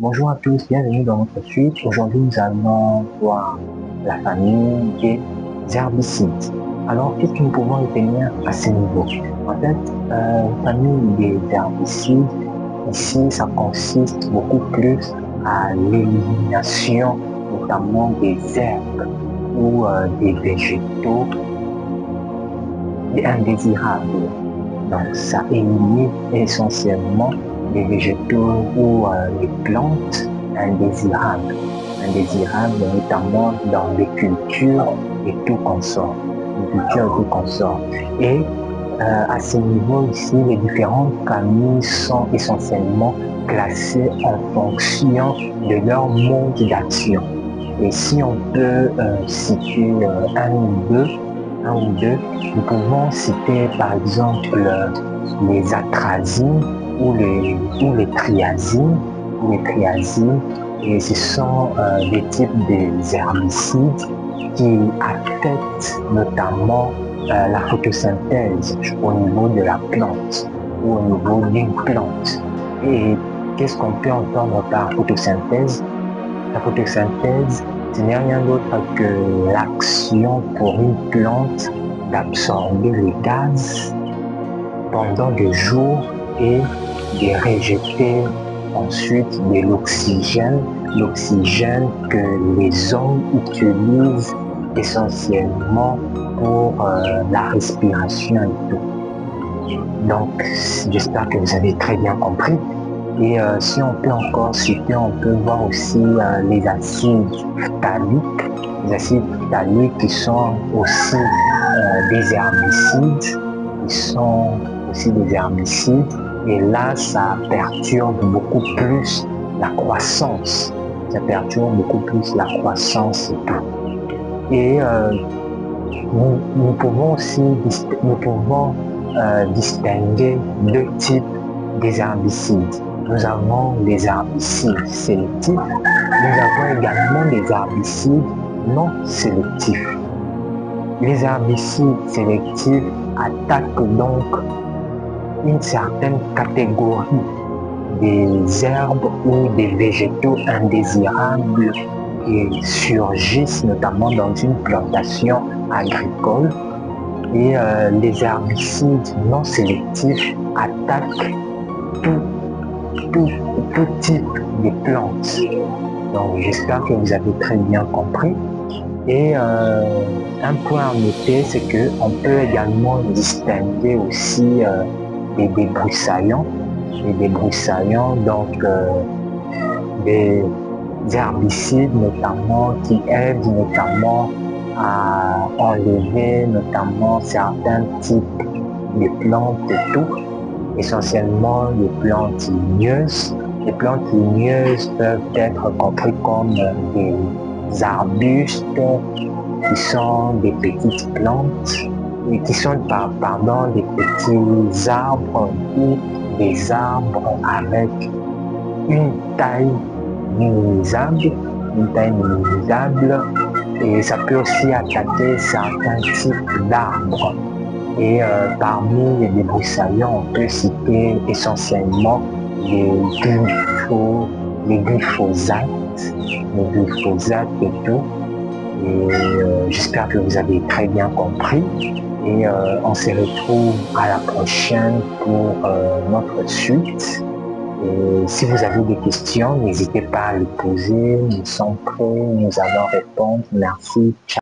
Bonjour à tous, bienvenue dans notre suite. Aujourd'hui, nous allons voir la famille des herbicides. Alors, qu'est-ce que nous pouvons retenir à ce niveau? En fait, la famille des herbicides, ici, ça consiste beaucoup plus à l'élimination, notamment des herbes ou des végétaux indésirables. Donc, ça élimine essentiellement les végétaux ou les plantes indésirables. Indésirables notamment dans les cultures et tout consort. Les cultures et tout consort. Et à ce niveau ici, les différentes familles sont essentiellement classées en fonction de leur mode d'action. Et si on peut citer un ou deux, nous pouvons citer par exemple les atrazines ou les triazines, et ce sont des types de herbicides qui affectent notamment la photosynthèse au niveau de la plante ou au niveau d'une plante. Et qu'est-ce qu'on peut entendre par photosynthèse? La photosynthèse, ce n'est rien d'autre que l'action pour une plante d'absorber les gaz pendant des jours et de rejeter ensuite de l'oxygène que les hommes utilisent essentiellement pour la respiration et tout. Donc, j'espère que vous avez très bien compris. Et si on peut encore citer, on peut voir aussi les acides phtaliques qui sont aussi des herbicides, et là, ça perturbe beaucoup plus la croissance. Ça perturbe beaucoup plus la croissance et tout. Et nous pouvons aussi distinguer deux types des herbicides. Nous avons les herbicides sélectifs, nous avons également les herbicides non sélectifs. Les herbicides sélectifs attaquent donc une certaine catégorie des herbes ou des végétaux indésirables qui surgissent notamment dans une plantation agricole. Et les herbicides non sélectifs attaquent tout type de plantes. Donc j'espère que vous avez très bien compris. Et un point à noter, c'est qu'on peut également distinguer aussi des débroussaillants. Les débroussaillants, donc des herbicides notamment qui aident notamment à enlever notamment certains types de plantes et tout, essentiellement les plantes ligneuses. Les plantes ligneuses peuvent être comprises comme des arbustes qui sont des petites plantes et qui sont des petits arbres ou des arbres avec une taille minimisable, et ça peut aussi attaquer certains types d'arbres. Et parmi les débroussaillants, on peut citer essentiellement les glyphosates et tout. Et j'espère que vous avez très bien compris. Et on se retrouve à la prochaine pour notre suite. Et si vous avez des questions, n'hésitez pas à les poser. Nous sommes prêts, nous allons répondre. Merci. Ciao.